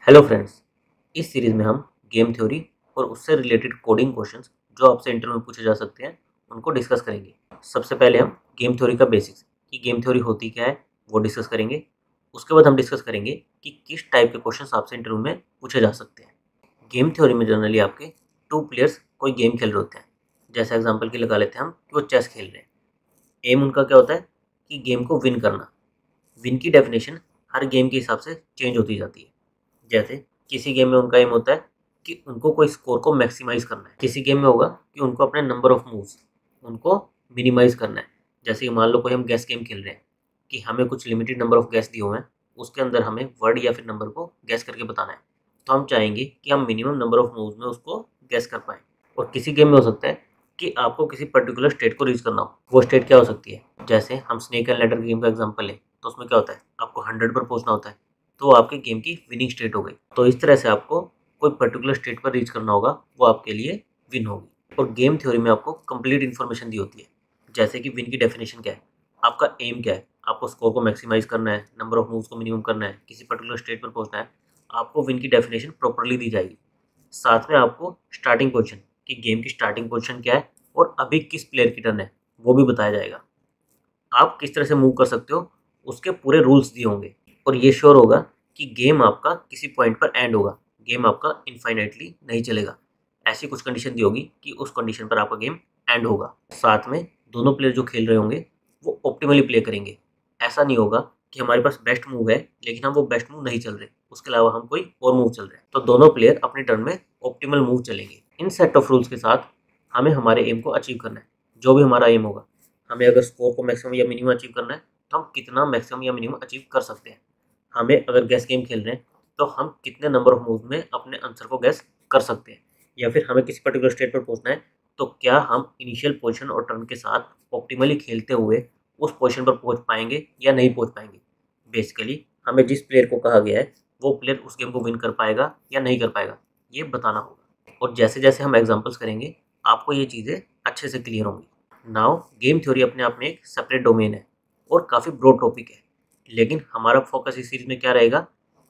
Hello friends, इस series में हम गेम थ्योरी और उससे रिलेटेड कोडिंग क्वेश्चंस जो आपसे इंटरव्यू में पूछे जा सकते हैं उनको डिस्कस करेंगे। सबसे पहले हम गेम थ्योरी का बेसिक्स कि गेम थ्योरी होती क्या है वो डिस्कस करेंगे। उसके बाद हम डिस्कस करेंगे कि किस टाइप के क्वेश्चंस आपसे इंटरव्यू में पूछे जा सकते हैं। गेम थ्योरी में जनरली आपके टू प्लेयर्स कोई गेम खेल रहे होते हैं। जैसे एग्जाम्पल की लगा लेते हैं हम कि वो चेस खेल रहे हैं। एम उनका क्या होता है कि गेम को विन करना। विन की डेफिनेशन हर गेम के हिसाब से चेंज होती जाती है। जैसे किसी गेम में उनका एम होता है कि उनको कोई स्कोर को मैक्सिमाइज करना है, किसी गेम में होगा कि उनको अपने नंबर ऑफ मूव्स उनको मिनिमाइज करना है। जैसे कि मान लो कोई हम गैस गेम खेल रहे हैं कि हमें कुछ लिमिटेड नंबर ऑफ गैस दिए हुए हैं, उसके अंदर हमें वर्ड या फिर नंबर को गैस करके बताना है। तो हम चाहेंगे कि हम मिनिमम नंबर ऑफ मूव्स में उसको गैस कर पाएँ। और किसी गेम में हो सकता है कि आपको किसी पर्टिकुलर स्टेट को रीच करना हो। वो स्टेट क्या हो सकती है, जैसे हम स्नेक एंड लैडर गेम का एग्जांपल लें तो उसमें क्या होता है, आपको 100 पर पहुंचना होता है, तो वो आपके गेम की विनिंग स्टेट हो गई। तो इस तरह से आपको कोई पर्टिकुलर स्टेट पर रीच करना होगा, वो आपके लिए विन होगी। और गेम थ्योरी में आपको कंप्लीट इन्फॉर्मेशन दी होती है, जैसे कि विन की डेफिनेशन क्या है, आपका एम क्या है, आपको स्कोर को मैक्सिमाइज करना है, नंबर ऑफ मूव्स को मिनिमम करना है, किसी पर्टिकुलर स्टेट पर पहुंचना है, आपको विन की डेफिनेशन प्रॉपरली दी जाएगी। साथ में आपको स्टार्टिंग पोजीशन कि गेम की स्टार्टिंग पोजीशन क्या है और अभी किस प्लेयर की टर्न है वो भी बताया जाएगा। आप किस तरह से मूव कर सकते हो उसके पूरे रूल्स दिए होंगे। और ये श्योर होगा कि गेम आपका किसी पॉइंट पर एंड होगा, गेम आपका इनफाइनाइटली नहीं चलेगा। ऐसी कुछ कंडीशन दी होगी कि उस कंडीशन पर आपका गेम एंड होगा। साथ में दोनों प्लेयर जो खेल रहे होंगे वो ऑप्टिमली प्ले करेंगे। ऐसा नहीं होगा कि हमारे पास बेस्ट मूव है लेकिन हम वो बेस्ट मूव नहीं चल रहे, उसके अलावा हम कोई और मूव चल रहे हैं। तो दोनों प्लेयर अपनी टर्न में ऑप्टिमल मूव चलेंगे। इन सेट ऑफ रूल्स के साथ हमें हमारे एम को अचीव करना है। जो भी हमारा एम होगा, हमें अगर स्कोर को मैक्सिमम या मिनिमम अचीव करना है तो हम कितना मैक्सिमम या मिनिमम अचीव कर सकते हैं। हमें अगर गैस गेम खेल रहे हैं तो हम कितने नंबर ऑफ मूव में अपने आंसर को गैस कर सकते हैं। या फिर हमें किसी पर्टिकुलर स्टेट पर पहुंचना है तो क्या हम इनिशियल पोजीशन और टर्न के साथ ऑप्टिमली खेलते हुए उस पोजीशन पर पहुंच पाएंगे या नहीं पहुंच पाएंगे। बेसिकली हमें जिस प्लेयर को कहा गया है वो प्लेयर उस गेम को विन कर पाएगा या नहीं कर पाएगा, ये बताना होगा। और जैसे जैसे हम एग्जाम्पल्स करेंगे आपको ये चीज़ें अच्छे से क्लियर होंगी। नाउ गेम थ्योरी अपने आप में एक सेपरेट डोमेन है और काफ़ी ब्रॉड टॉपिक है, लेकिन हमारा फोकस इस सीरीज में क्या रहेगा,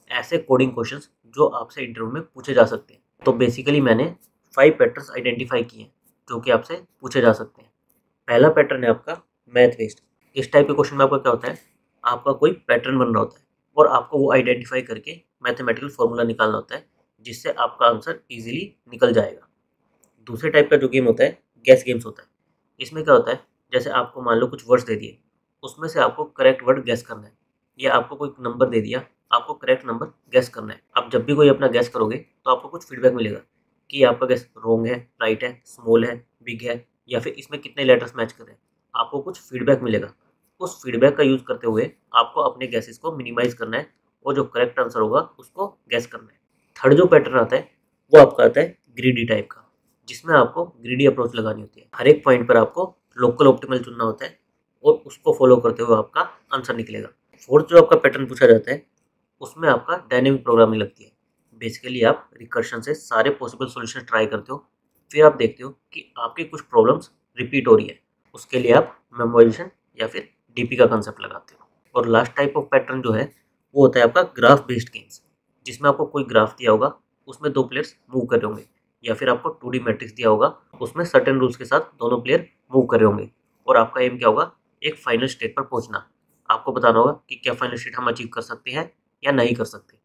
ऐसे कोडिंग क्वेश्चंस जो आपसे इंटरव्यू में पूछे जा सकते हैं। तो बेसिकली मैंने 5 पैटर्न्स आइडेंटिफाई किए हैं जो कि आपसे पूछे जा सकते हैं। पहला पैटर्न है आपका मैथ बेस्ड। इस टाइप के क्वेश्चन में आपका क्या होता है, आपका कोई पैटर्न बन रहा होता है और आपको वो आइडेंटिफाई करके मैथमेटिकल फॉर्मूला निकालना होता है जिससे आपका आंसर इजीली निकल जाएगा। दूसरे टाइप का जो गेम होता है गैस गेम्स होता है। इसमें क्या होता है, जैसे आपको मान लो कुछ वर्ड्स दे दिए, उसमें से आपको करेक्ट वर्ड गैस करना है, या आपको कोई नंबर दे दिया, आपको करेक्ट नंबर गैस करना है। अब जब भी कोई अपना गैस करोगे तो आपको कुछ फीडबैक मिलेगा कि आपका गैस रॉन्ग है, राइट है, स्मॉल है, बिग है, या फिर इसमें कितने लेटर्स मैच कर रहे हैं। आपको कुछ फीडबैक मिलेगा। उस फीडबैक का यूज़ करते हुए आपको अपने गैसेस को मिनिमाइज करना है और जो करेक्ट आंसर होगा उसको गैस करना है। थर्ड जो पैटर्न आता है वो आपका आता है ग्रीडी टाइप का, जिसमें आपको ग्रीडी अप्रोच लगानी होती है। हर एक पॉइंट पर आपको लोकल ऑप्टिमल चुनना होता है और उसको फॉलो करते हुए आपका आंसर निकलेगा। फोर्थ जो आपका पैटर्न पूछा जाता है उसमें आपका डायनेमिक प्रोग्रामिंग लगती है। बेसिकली आप रिकर्शन से सारे पॉसिबल सॉल्यूशन ट्राई करते हो, फिर आप देखते हो कि आपकी कुछ प्रॉब्लम्स रिपीट हो रही है, उसके लिए आप मेमोराइजेशन या फिर डीपी का कंसेप्ट लगाते हो। और लास्ट टाइप ऑफ पैटर्न जो है वो होता है आपका ग्राफ बेस्ड गेम्स, जिसमें आपको कोई ग्राफ दिया होगा, उसमें दो प्लेयर्स मूव कर रहे होंगे, या फिर आपको 2D मैट्रिक्स दिया होगा, उसमें सर्टेन रूल्स के साथ दोनों प्लेयर मूव कर रहे होंगे और आपका एम क्या होगा, एक फाइनल स्टेट पर पहुंचना। आपको बताना होगा कि क्या फाइनल स्टेट हम अचीव कर सकते हैं या नहीं कर सकते।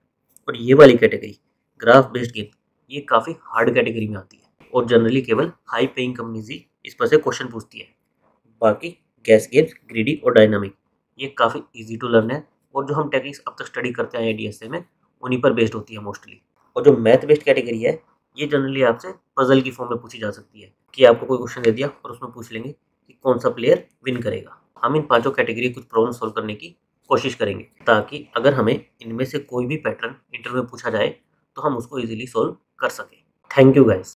और ये वाली कैटेगरी ग्राफ बेस्ड गेम ये काफ़ी हार्ड कैटेगरी में आती है और जनरली केवल हाई पेइंग कंपनीज ही इस पर से क्वेश्चन पूछती है। बाकी गैस गेम्स, ग्रीडी और डायनामिक ये काफ़ी इजी टू लर्न है और जो हम टेक्निक्स अब तक स्टडी करते हैं डीएसए में उन्हीं पर बेस्ड होती है मोस्टली। और जो मैथ बेस्ड कैटेगरी है ये जनरली आपसे पजल की फॉर्म में पूछी जा सकती है कि आपको कोई क्वेश्चन दे दिया और उसमें पूछ लेंगे कि कौन सा प्लेयर विन करेगा। हम इन पांचों कैटेगरी कुछ प्रॉब्लम सॉल्व करने की कोशिश करेंगे ताकि अगर हमें इनमें से कोई भी पैटर्न इंटरव्यू में पूछा जाए तो हम उसको इजीली सॉल्व कर सकें। Thank you guys.